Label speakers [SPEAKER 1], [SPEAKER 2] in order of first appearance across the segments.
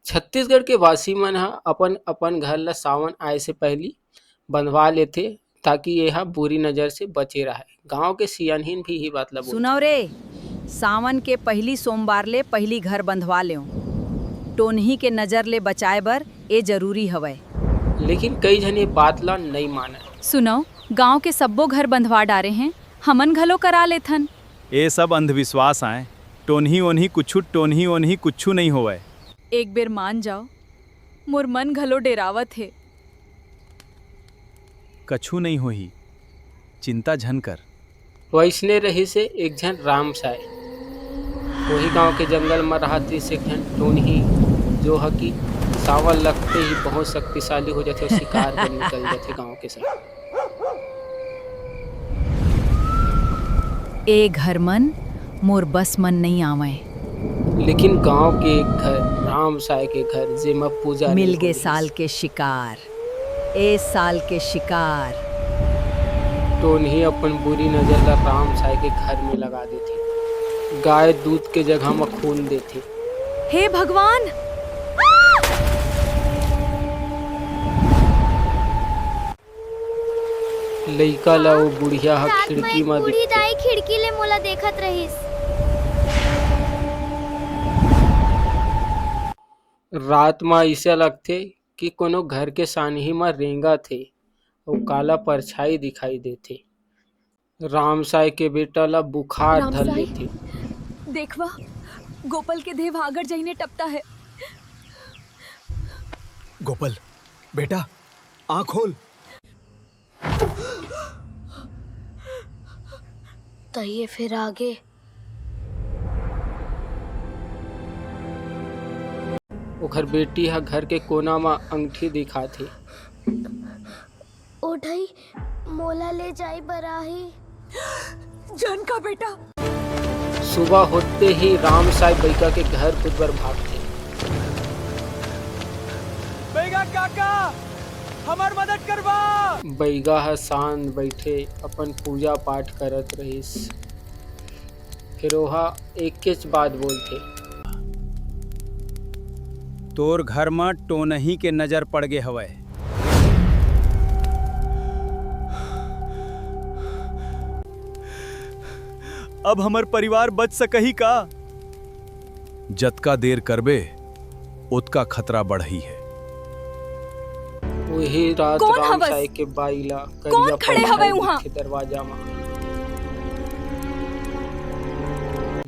[SPEAKER 1] छत्तीसगढ़ के वासी मन ह अपन अपन घर ल सावन आए से पहिली बंधवा लेथे ताकि यह बुरी नजर से बचे रहे। गांव के सियानहीन भी ही बात ला बोलथे।
[SPEAKER 2] सुनव रे, सावन के पहली सोमवार ले पहली घर बंधवा लेव। टोनही के नजर ले बचाए बर ए जरूरी हवय।
[SPEAKER 1] लेकिन कई जन ये बात ला नहीं माने।
[SPEAKER 3] सुनो, गांव के सब्बो घर बंधवा डारे हैं, हमन घलो करा लेथन।
[SPEAKER 4] ये सब अंधविश्वास आए। टोनही ओनही कुछ नहीं होवे।
[SPEAKER 3] एक बेर मान जाओ, मोर मन घलो डेरावत है।
[SPEAKER 4] कछु नहीं होही, चिंता झन कर।
[SPEAKER 1] वैसने रही से एक झन राम साय वही गांव के जंगल में रहती से एक झन टोनही जो है कि सावन लगते ही बहुत शक्तिशाली हो जाते और शिकार पर निकल जाते गांव के साथ।
[SPEAKER 2] ए घर मन मोर बस मन नहीं आवे।
[SPEAKER 1] लेकिन गांव के एक घर राम साय के घर जेमा पूजा
[SPEAKER 2] मिल गे साल के शिकार, ए साल के शिकार।
[SPEAKER 1] टोनही अपन बुरी नजर ला राम साय के घर में लगा देती। गाय दूध के जगह में खून देती।
[SPEAKER 3] हे भगवान!
[SPEAKER 1] लइका ला वो बुढ़िया ह खिड़की में
[SPEAKER 5] बूढ़ी दाई खिड़की ले मोला देखत रहिस।
[SPEAKER 1] रात में ऐसा लगथे कि कोनो घर के सानही में रेंगा थे और काला परछाई दिखाई देथे। राम साय के बेटा ला बुखार
[SPEAKER 3] राम
[SPEAKER 1] धर
[SPEAKER 3] साय?
[SPEAKER 1] लेथे।
[SPEAKER 3] देखवा, गोपाल के देह आगर जईने टपता है।
[SPEAKER 6] गोपाल बेटा, आँख खोल।
[SPEAKER 5] तहिए फिर आगे
[SPEAKER 1] ओखर बेटी हा घर के कोना में अंगठी दिखाथे।
[SPEAKER 5] ओढ़ई मोला ले जाई बराही।
[SPEAKER 3] जन का बेटा।
[SPEAKER 1] सुबह होते ही राम साय बैगा के घर खुद बर भागथे।
[SPEAKER 4] बैगा काका, हमार मदद करवा।
[SPEAKER 1] बैगा ह शांत बैठे अपन पूजा पाठ करत रहिस। फिर ओहा एकेच बात बोलथे।
[SPEAKER 4] तोर घर में टोनही के नजर पड़ गे हवय। अब हमर परिवार बच सकही का?
[SPEAKER 6] जतका देर करबे उतका खतरा बढ़ही है।
[SPEAKER 1] वही रात
[SPEAKER 3] कौन
[SPEAKER 1] राम
[SPEAKER 3] हवस?
[SPEAKER 1] साय के बाईला
[SPEAKER 3] कौन खड़े हवय उहाँ?
[SPEAKER 1] दरवाजा में।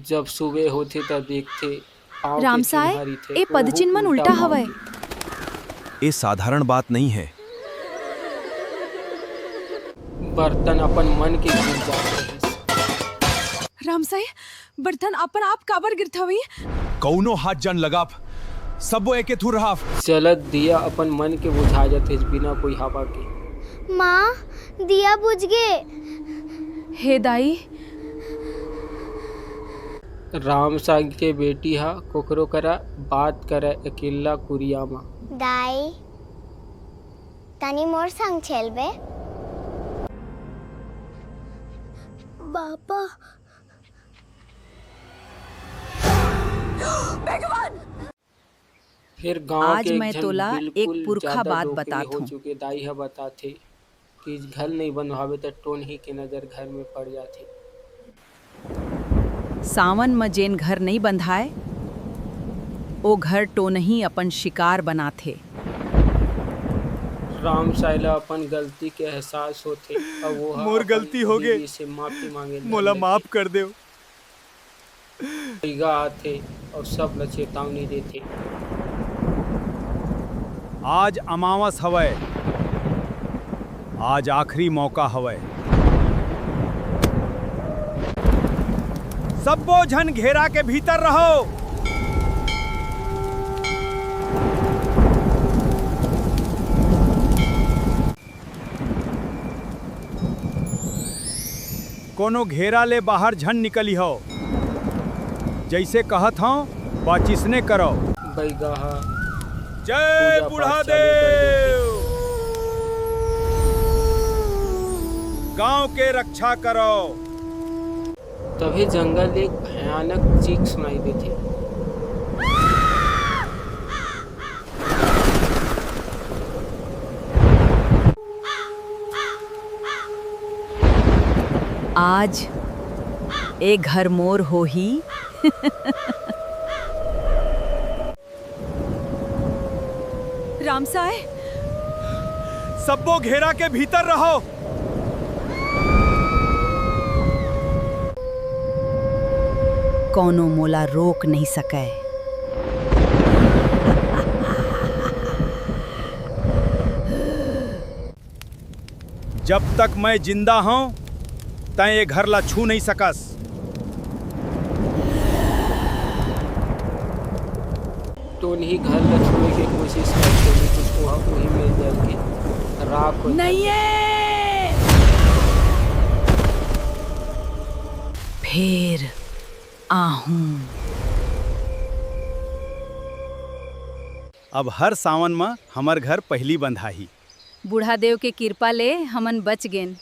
[SPEAKER 1] जब सुबह होते तब देखते पाँव के
[SPEAKER 3] रामसाय,
[SPEAKER 1] चिन्ह थे,
[SPEAKER 3] ए पदचिन्ह मन उल्टा
[SPEAKER 1] पाँव
[SPEAKER 3] हवय।
[SPEAKER 1] के।
[SPEAKER 6] ये साधारण बात नहीं है।
[SPEAKER 1] बर्तन अपन मन के गिर जाते हैं।
[SPEAKER 3] रामसाय, बर्तन अपन आप काबर गिरत हवई?
[SPEAKER 6] कौनो हाथ जन लगाप, सबो एके थुर रहाफ।
[SPEAKER 1] चलत दिया अपन मन के बुझा जाते बिना कोई हवा के।
[SPEAKER 5] माँ, दिया बुझ गे।
[SPEAKER 3] हे दाई,
[SPEAKER 1] राम साय के बेटी हा कोकरो करा बात करे अकेला कुरिया में।
[SPEAKER 5] दाई तनी मोर संग चलबे। बापा
[SPEAKER 1] फिर गांव
[SPEAKER 2] आज
[SPEAKER 1] के
[SPEAKER 2] मैं
[SPEAKER 1] एक
[SPEAKER 2] तोला
[SPEAKER 1] जन
[SPEAKER 2] एक
[SPEAKER 1] बिल्कुल
[SPEAKER 2] पुरखा
[SPEAKER 1] ज्यादा
[SPEAKER 2] बात
[SPEAKER 1] दोगले
[SPEAKER 2] बतात
[SPEAKER 1] हो
[SPEAKER 2] हूँ।
[SPEAKER 1] चुके दाई हा बताथे कि घर नहीं बनवावे तो टोनही के नजर घर में पड़ जाती।
[SPEAKER 2] सावन में जेन घर नहीं बंधाए ओ घर टोनही अपन शिकार बनाथे।
[SPEAKER 1] राम सायला अपन गलती के एहसास होते। अब वो हा
[SPEAKER 4] मोर
[SPEAKER 1] अपन
[SPEAKER 4] गलती हो गे।
[SPEAKER 1] बीवी से माफी मांगे।
[SPEAKER 4] मोला माफ कर दे।
[SPEAKER 1] बैगा आथे और सब ला चेतावनी देते।
[SPEAKER 4] आज अमावस हवय, आज आखिरी मौका हवय। सबो झन घेरा के भीतर रहो। कोनो घेरा ले बाहर झन निकली हो। जैसे कहत हूँ बाचिसने करो।
[SPEAKER 1] बैगा हा
[SPEAKER 4] जय
[SPEAKER 1] पूजा
[SPEAKER 4] बुढ़ा
[SPEAKER 1] पाठ चालू कर
[SPEAKER 4] देव। गांव के रक्षा करो।
[SPEAKER 1] तभी जंगल एक भयानक चीख सुनाई देती।
[SPEAKER 2] आज एक घर मोर हो ही।
[SPEAKER 3] रामसाय,
[SPEAKER 4] सब्बो घेरा के भीतर रहो।
[SPEAKER 2] कौनो मोला रोक नहीं सके।
[SPEAKER 4] जब तक मैं जिंदा हूं तय ये घर ला छू नहीं सकस।
[SPEAKER 1] टोनी घर ला छूने की कोशिश करते हुए कुछ वही में जल के राख हो
[SPEAKER 2] नहीं है। फिर आहूं।
[SPEAKER 4] अब हर सावन में हमर घर पहली बंधाही।
[SPEAKER 3] बूढ़ा देव के कृपा ले हमन बच गेन।